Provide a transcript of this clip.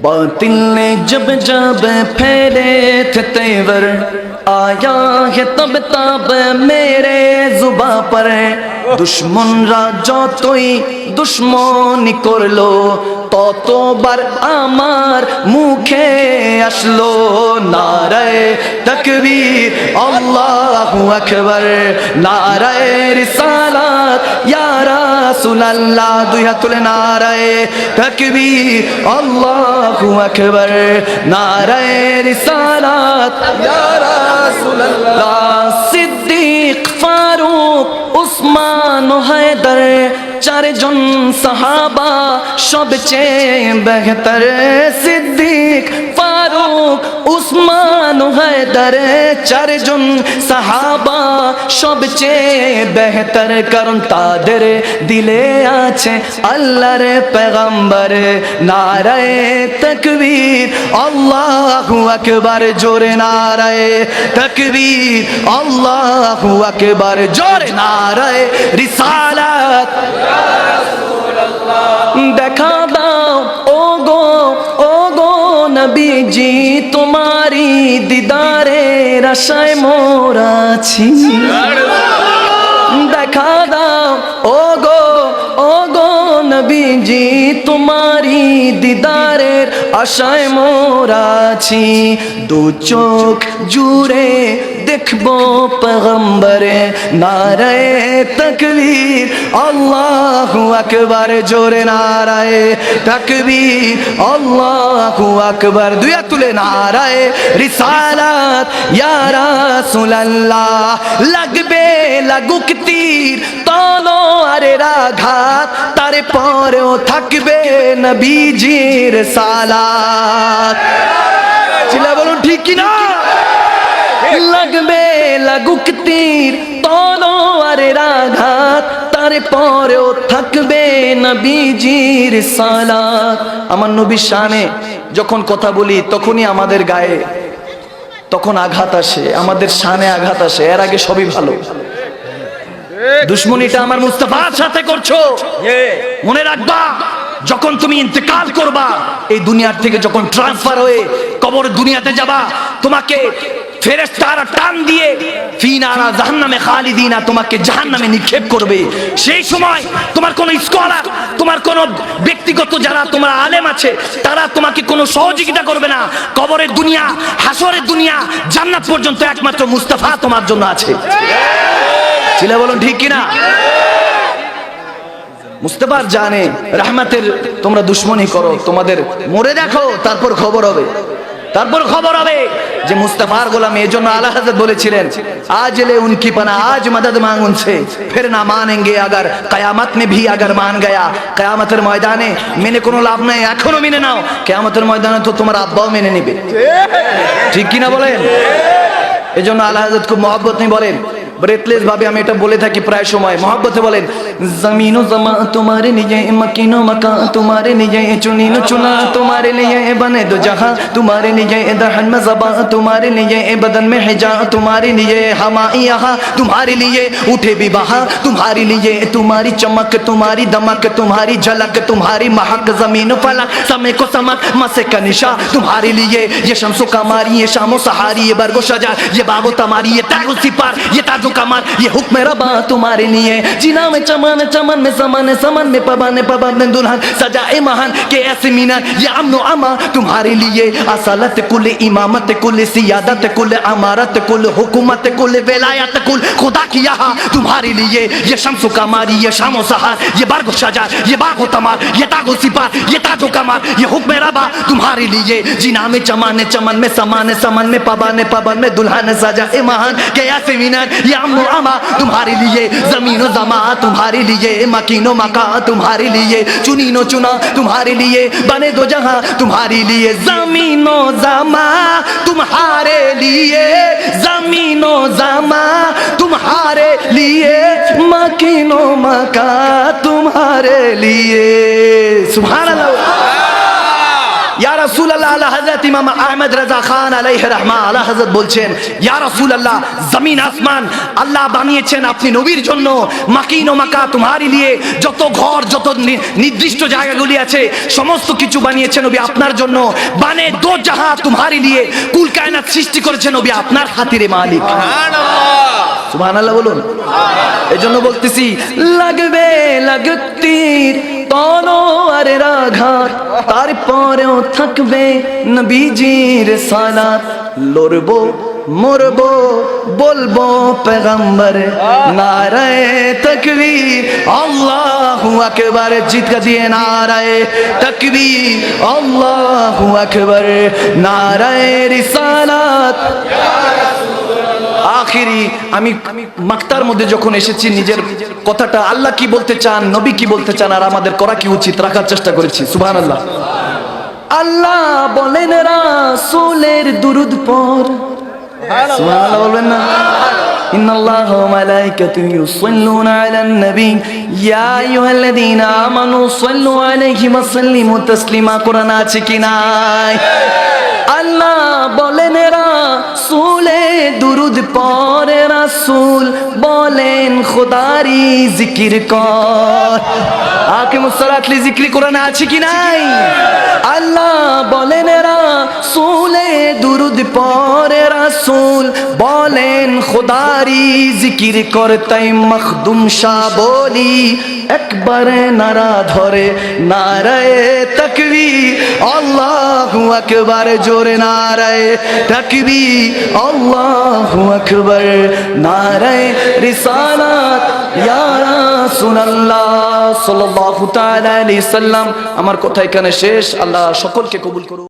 बातिल ने जब जब फेरे थे तेवर, आया है तब तब मेरे जुबा पर। दुश्मनरा যতই দুশ্মনী করলো, ততবার আমার মুখে আসলো নারায়ে তাকবীর আল্লাহু আকবার, নারায়ে রিসালাত ইয়া রাসূলুল্লাহ। দুই হাত তুলে নারায়ে তাকবীর আল্লাহু আকবার, নারায়ে রিসালাত ইয়া রাসূলুল্লাহ। সিদ্দিক, ফারুক, উসমান ও হায়দার, চারজন সাহাবা সবচেয়ে বেহতর। সিদ্দিক, ফারুক, উসমান ও হায়দার, চারজন সাহাবা সবচেয়ে বেহতর, কারণ তাদের দিলে আছে আল্লাহর পেগম্বর। নারায়ে তাকবীর আল্লাহু আকবার, জোরে নারায়ে তাকবীর আল্লাহু আকবার, জোরে নারায়ে রিসালাত। দেখা দাও ও গো নবীজি, তোমারি দিদারের আশায় মোরা আছি। দেখা দাও ও গো নবীজি, তোমারি দিদারের আশায় মোরা আছি। দু চোখ জুড়ে দেখবো পেগম্বরে, নারায়ে তাকবীর আল্লাহু আকবার, জোরে নারায়ে তাকবীর আল্লাহু আকবার। দুই হাত তুলে নারায়ে রিসালাত ইয়া রাসূলুল্লাহ। লাগবে লাগুক তীর তলোয়ারের আঘাত, তারপরেও থাকবে নবীজির সালাত। চিল্লা বলুন ঠিক কি না? লাগবে লাগুক তীর তলোয়ারের আঘাত, তারপরেও থাকবে নবীজির সালাত। আমার নবীর শানে যখন কথা বলি তখনই আমাদের গায়ে তখন আঘাত আসে, আমাদের শানে আঘাত আসে। এর আগে সবই ভালো। দুশ্মনীটা আমার মুস্তাফার সাথে করছো, মনে রাখবা যখন তুমি ইন্তেকাল করবা, এই দুনিয়ার থেকে যখন ট্রান্সফার হয়ে কবর দুনিয়াতে যাবা, তোমাকে ফেরেশতারা টান দিয়ে ফি নারা জাহান্নামে খালিদিনা, তোমাকে জাহান্নামে নিক্ষেপ করবে। সেই সময় তোমার কোনো স্কলার, তোমার কোনো ব্যক্তিগত যারা তোমার আলেম আছে, তারা তোমাকে কোনো সহযোগিতা করবে না। কবরের দুনিয়া, হাসরের দুনিয়া, জান্নাত পর্যন্ত একমাত্র মুস্তাফা তোমার জন্য আছে। চিল্লা বলুন ঠিক কিনা? মুস্তাফার জানে রহমতের তোমরা দুশ্মনী করো, তোমাদের মরে দেখো, তারপর খবর হবে, তারপর খবর হবে যে মুস্তাফার গোলাম। এই জন্য আলা হযরত বলেছিলেন, আজ ले उनकी पना आज मदद मांग उनसे, फिर ना मानेंगे अगर कयामत में भी अगर मान गया। কয়ামতের ময়দানে মেনে কোনো লাভ নাই, এখনো মেনে নাও, কয়ামতের ময়দানে তো তোমার আব্বাও মেনে নেবে। ঠিক কিনা বলেন? এই জন্য আলা হযরত খুব মহব্বত নিয়ে বলেন, ব্রেথলেস ভাবে আমি এটা বলে থাকি প্রায় সময়, মহব্বতে বলেন, জমিন ও জমা তোমারে নিয়ে, মকিন ও মকা তোমারে নিয়ে, চুনিন ও চুনা তোমারে নিয়ে, বনে দো জাহাं तुम्हारे लिए, दहन में ज़बां तुम्हारे लिए, बदन में हिजा तुम्हारे लिए, हमा यहाँ तुम्हारे लिए, उठे भी बहा तुम्हारे लिए, तुम्हारी चमक तुम्हारी दमक तुम्हारी झलक तुम्हारी महक, जमीन फलक समय को समक मसे का निशा तुम्हारे लिए। ये शम्सो कमारी, ये शामो सहारी, ये बरगो शजा, ये बागो तमारी, ये तागो सिपार, ये ताजो कमार, ये हुक्म रबा तुम्हारे लिए। जीना में चमन चमन में समन समन में पवन पवन में दुल्हन सजाए महान के ऐसे मीनार, ये अमनो अमा तुम्हारे लिए। असलत कुल इमामत कुल सियादत कुल अमारत कुल हुकूमत कुल विलायत कुल खुदा की यहाँ तुम्हारे लिए। ये शम्सो कमारी, ये शामो सहार, ये बरगो शजार, ये बागो तमार, ये तागो सिपार, ये ताजो कमार, ये हुक्म रबा तुम्हारे लिए। जीना में चमन चमन में समान समन में पवन पवन में दुल्हन सजाए महान के ऐसे मीनार, ये अमनो अमा तुम्हारे लिए। जमीनो जमा तुम्हारे लिए, मकीनो मका तुम्हारे लिए, चुनीनो चुना तुम्हारे लिए, बने दो जहां तुम्हारे लिए। जमीनो जमा तुम्हारे लिए, जमीनो जमा तुम्हारे लिए, मकीनो मका तुम्हारे लिए। सुभान अल्लाह। ইয়া রাসূলুল্লাহ, আলা হযরত ইমাম আহমদ রাজা খান আলাইহি রাহমা আলা হযরত বলছেন, ইয়া রাসূলুল্লাহ, জমিন আসমান আল্লাহ বানিয়েছেন আপনি নবীর জন্য, মাকিন ও মাকা তোমারি লিয়ে, যত ঘর যত নির্দিষ্ট জায়গাগুলি আছে সমস্ত কিছু বানিয়েছেন নবী আপনার জন্য, বানে দো জাহাঁ তোমারি লিয়ে, কুল কায়নাত সৃষ্টি করেছেন নবী আপনার খাতিরে মালিক। সুবহানাল্লাহ, সুবহানাল্লাহ বলুন। এজন্য বলতেছি, লাগবে লাগতির তলোয়ারের আঘাত, তারপরেও থাকবে নবীজির সালাত, লড়বো মরবো বলবো পেগম্বর, নারায়ে তাকবীর আল্লাহু আকবার, জিতকা দিয়ে নারায়ে তাকবীর আল্লাহু আকবার, নারায়ে রিসালাত। আখিরি আমি মাক্তার মধ্যে যখন এসেছি নিজের কথাটা আল্লাহ কি বলতে চান, নবী কি বলতে চান, আর আমাদের করা কি উচিত রাখার চেষ্টা করেছি। সুবহানাল্লাহ। আল্লাহ বলেন রাসূলের দুরূদ পড়, সুবহানাল্লাহ বলবেন না? ইন্নাল্লাহা ওয়া মালাইকাতুহু ইউসাল্লুনা আলান নবী ইয়া আইয়ুহাল্লাযীনা আমানু সাল্লু আলাইহি ওয়া সাল্লিমু তাসলিমা। কোরআন আছে কি নাই? আল্লাহ বলেন রাসূলে দুরূদ পড়ে, রাসূল বলেন খোদারি জিকির কর। আকিমুস সালাত লি জিকরি কোরআনে আছে কি নাই? আল্লাহ বলেন রাসূলে দুরূদ পড়ে, রাসূল বলেন খোদারি জিকির কর। তাই মখদুম শাহ বলি একবারে নারা ধরে, নারায়ে তাকবীর আল্লাহু আকবার, জোরে নারায়ে তাকবীর আল্লাহু আকবার, নারায়ে রিসালাত ইয়া রাসূলুল্লাহ সাল্লাল্লাহু তাআলা আলাইহি সাল্লাম। আমার কথা এখানে শেষ। আল্লাহ সকলকে কবুল করুন।